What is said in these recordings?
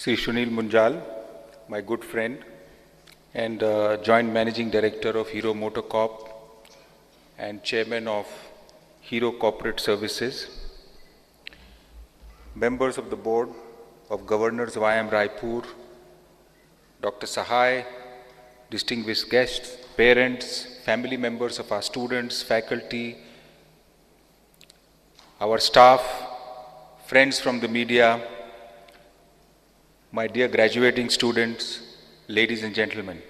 Shri Sunil Munjal, my good friend and Joint Managing Director of Hero Motor Corp and Chairman of Hero Corporate Services, members of the Board of Governors of IIM Raipur, Dr. Sahai, distinguished guests, parents, family members of our students, faculty, our staff, friends from the media, my dear graduating students, ladies and gentlemen.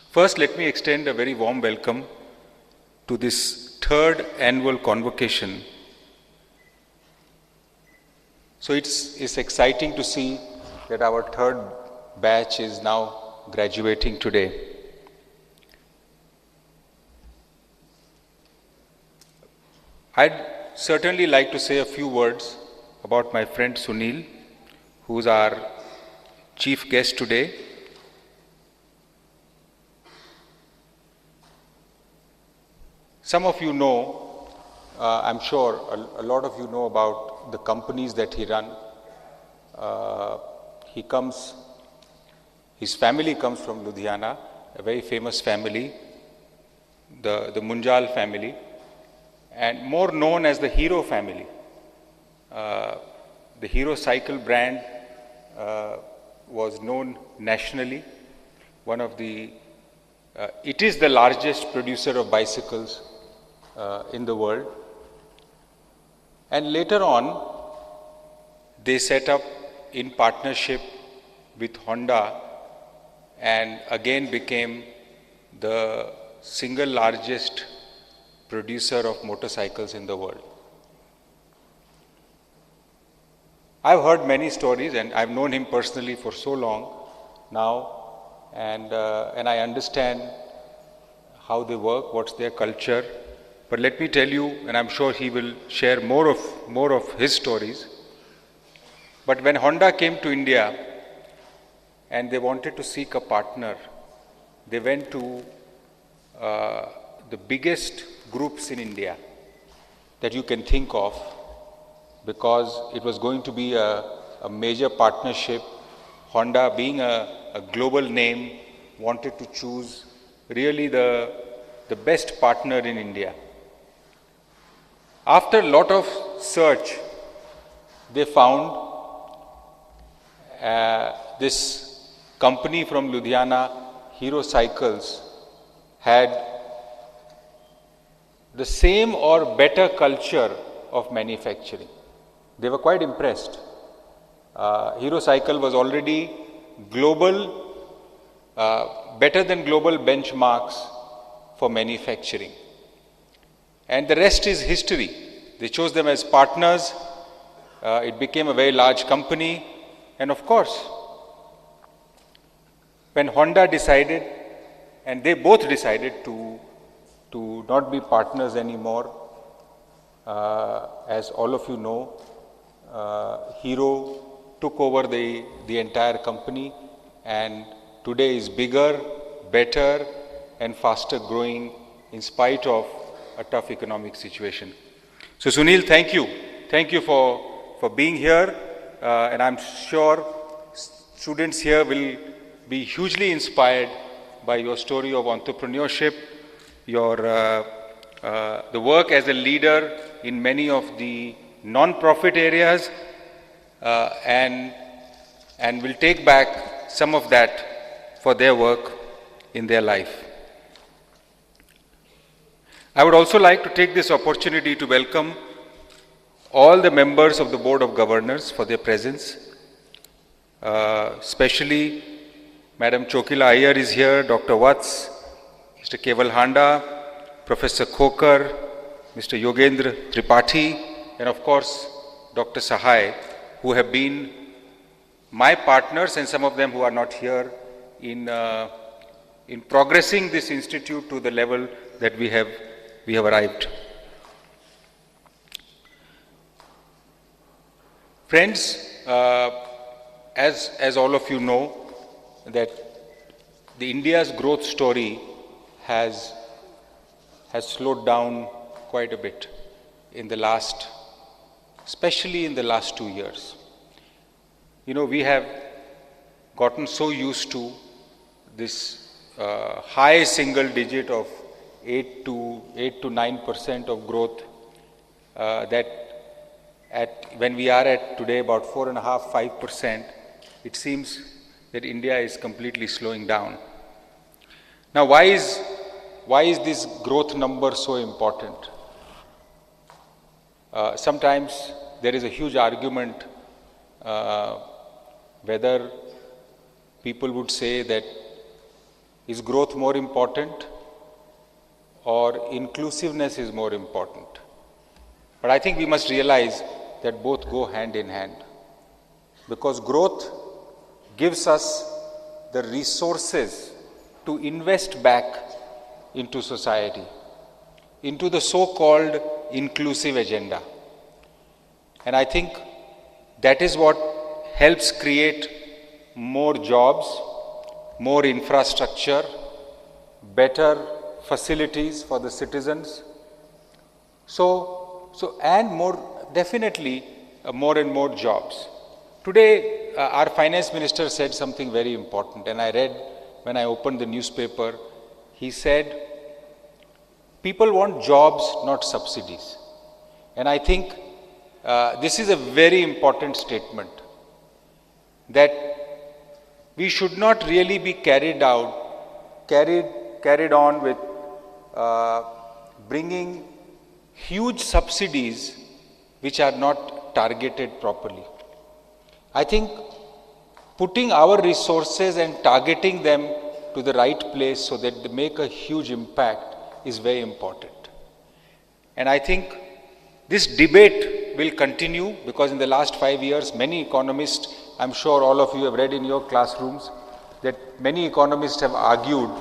First, let me extend a very warm welcome to this third annual convocation. So it's exciting to see that our third batch is now graduating today. I'd certainly like to say a few words about my friend Sunil, who's our chief guest today. Some of you know, I'm sure a lot of you know about the companies that he runs. His family comes from Ludhiana, a very famous family, the Munjal family, and more known as the Hero family. The Hero cycle brand was known nationally. It is the largest producer of bicycles in the world. And later on, they set up in partnership with Honda and again became the single largest producer of motorcycles in the world. I've heard many stories and I've known him personally for so long now, and I understand how they work, what's their culture. But let me tell you, and I'm sure he will share more of his stories. But when Honda came to India and they wanted to seek a partner, they went to the biggest groups in India that you can think of, because it was going to be a major partnership. Honda, being a global name, wanted to choose really the best partner in India. After a lot of search, they found this company from Ludhiana, Hero Cycles, had the same or better culture of manufacturing. They were quite impressed. Hero Cycle was already global, better than global benchmarks for manufacturing. And the rest is history. They chose them as partners. It became a very large company. And of course, when Honda decided, and they both decided to not be partners anymore, as all of you know, Hero took over the entire company and today is bigger, better and faster growing in spite of a tough economic situation. So Sunil, thank you. Thank you for being here, and I'm sure students here will be hugely inspired by your story of entrepreneurship, your the work as a leader in many of the non-profit areas, and will take back some of that for their work in their life. I would also like to take this opportunity to welcome all the members of the Board of Governors for their presence, especially Madam Chokila Iyer is here, Dr. Vats, Mr. Keval Handa, Professor Khokar, Mr. Yogendra Tripathi, and of course Dr. Sahai, who have been my partners and some of them who are not here in progressing this institute to the level that we have arrived. Friends, as all of you know, that the India's growth story has slowed down quite a bit especially in the last 2 years. we have gotten so used to this high single digit of 8 to 9% of growth that when we are at today about 4.5–5%, it seems that India is completely slowing down. Now, why is this growth number so important? Sometimes there is a huge argument whether people would say that is growth more important or inclusiveness is more important. But I think we must realize that both go hand in hand, because growth gives us the resources to invest back into society, into the so-called inclusive agenda. And I think that is what helps create more jobs, more infrastructure, better facilities for the citizens. And definitely more and more jobs. Today, our finance minister said something very important, and I read when I opened the newspaper. He said, people want jobs, not subsidies. And I think this is a very important statement, that we should not really be carried on with bringing huge subsidies which are not targeted properly. I think putting our resources and targeting them to the right place so that they make a huge impact is very important. And I think this debate will continue, because in the last 5 years, many economists, I'm sure all of you have read in your classrooms, that many economists have argued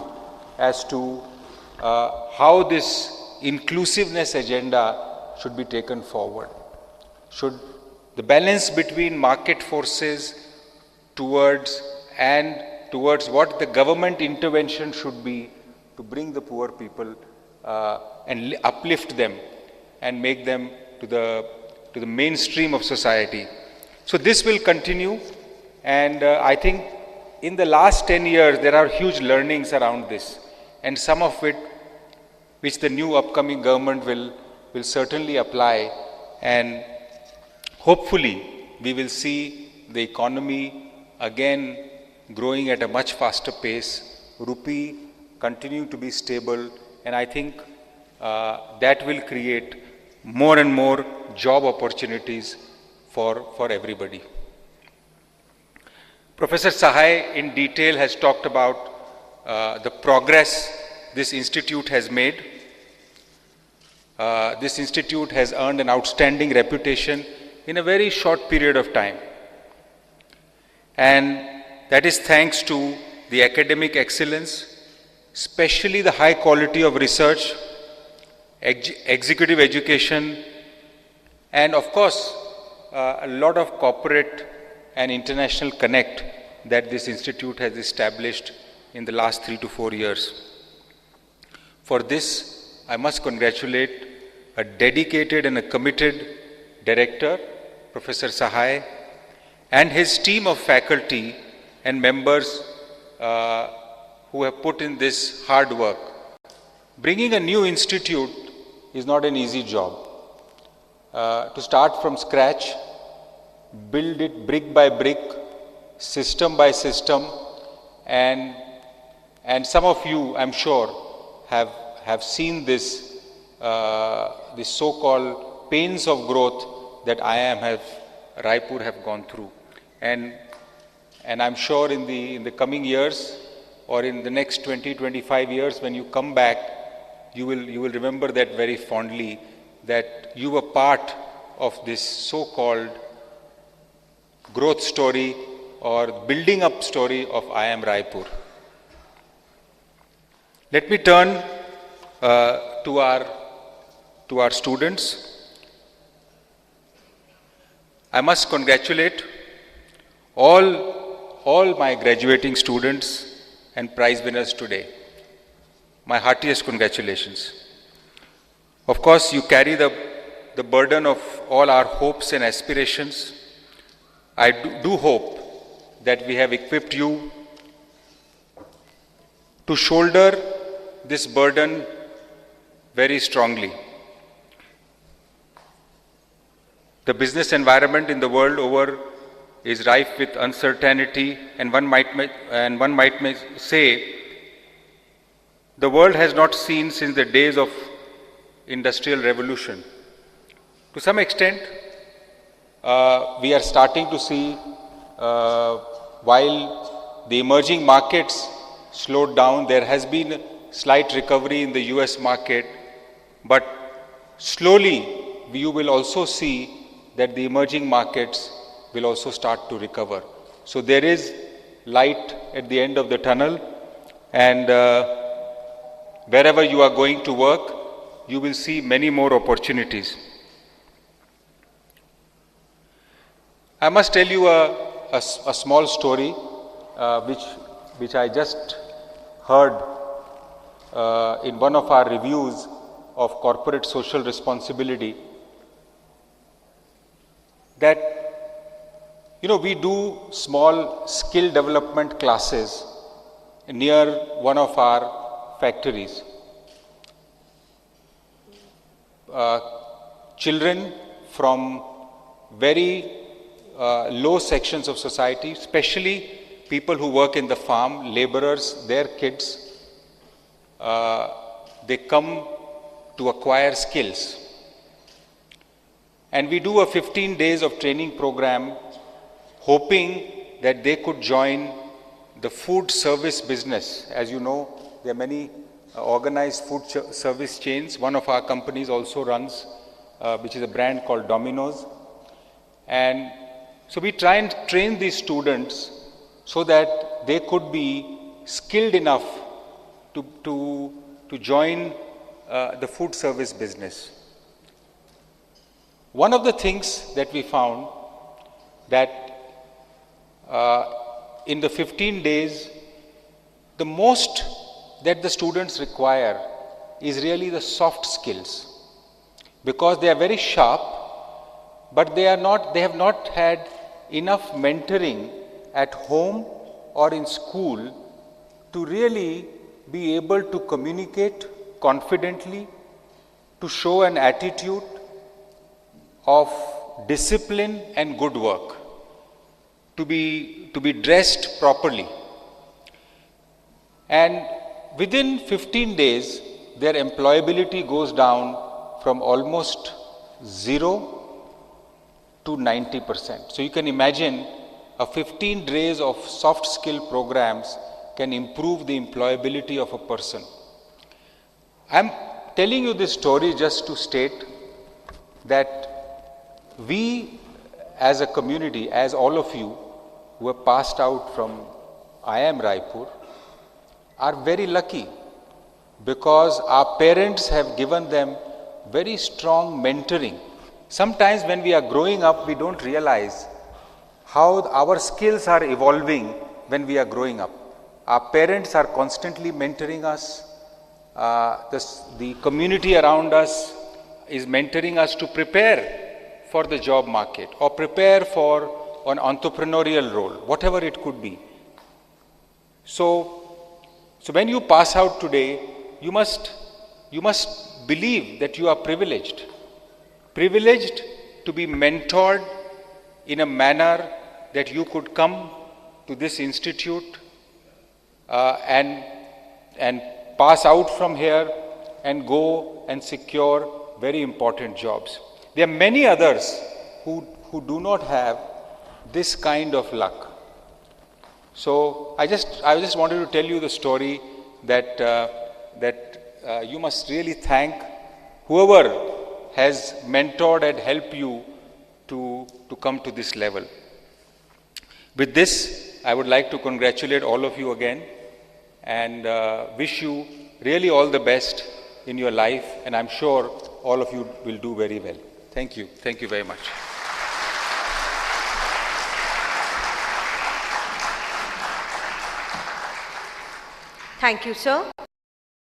as to how this inclusiveness agenda should be taken forward. Should the balance between market forces towards what the government intervention should be to bring the poor people and uplift them and make them to the mainstream of society. So this will continue, and I think in the last 10 years there are huge learnings around this, and some of it which the new upcoming government will certainly apply, and hopefully we will see the economy again growing at a much faster pace, rupee continuing to be stable, and I think that will create more and more job opportunities for everybody. Professor Sahai in detail has talked about the progress this institute has made. This institute has earned an outstanding reputation in a very short period of time. And that is thanks to the academic excellence, especially the high quality of research, executive education, and of course, a lot of corporate and international connect that this institute has established in the last 3 to 4 years. For this, I must congratulate a dedicated and a committed director, Professor Sahai, and his team of faculty and members who have put in this hard work. Bringing a new institute is not an easy job. To start from scratch, build it brick by brick, system by system, and some of you, I'm sure, have seen this so-called pains of growth that IIM Raipur have gone through, and I'm sure in the coming years or in the next 20–25 years, when you come back, you will remember that very fondly, that you were part of this so-called growth story or building up story of IIM Raipur. Let me turn to our students. I must congratulate all my graduating students and prize winners today. My heartiest congratulations. Of course, you carry the burden of all our hopes and aspirations. I do hope that we have equipped you to shoulder this burden very strongly. The business environment in the world over is rife with uncertainty, and one might say the world has not seen since the days of Industrial Revolution. To some extent, we are starting to see, while the emerging markets slowed down, there has been slight recovery in the US market, but slowly you will also see that the emerging markets will also start to recover. So there is light at the end of the tunnel, and wherever you are going to work, you will see many more opportunities. I must tell you a small story which I just heard in one of our reviews of corporate social responsibility, that we do small skill development classes near one of our factories. Children from very low sections of society, especially people who work in the farm, laborers, their kids, they come to acquire skills. And we do a 15 days of training program, hoping that they could join the food service business. As you know, there are many organized food service chains. One of our companies also runs, which is a brand called Domino's. And so we try and train these students so that they could be skilled enough to join the food service business. One of the things that we found, that in the 15 days, the most that the students require is really the soft skills, because they are very sharp, but they have not had enough mentoring at home or in school to really be able to communicate confidently, to show an attitude of discipline and good work, to be dressed properly. And within 15 days, their employability goes down from almost 0 to 90%. So you can imagine a 15 days of soft skill programs can improve the employability of a person. I'm telling you this story just to state that we as a community, as all of you who have passed out from IIM Raipur, are very lucky, because our parents have given them very strong mentoring. Sometimes when we are growing up, we don't realize how our skills are evolving when we are growing up. Our parents are constantly mentoring us. The community around us is mentoring us to prepare for the job market or prepare for an entrepreneurial role, whatever it could be. So when you pass out today, you must believe that you are privileged to be mentored in a manner that you could come to this institute and pass out from here and go and secure very important jobs. There are many others who do not have this kind of luck. So I just wanted to tell you the story that you must really thank whoever has mentored and helped you to come to this level. With this, I would like to congratulate all of you again and wish you really all the best in your life, and I'm sure all of you will do very well. Thank you. Thank you very much. Thank you, sir.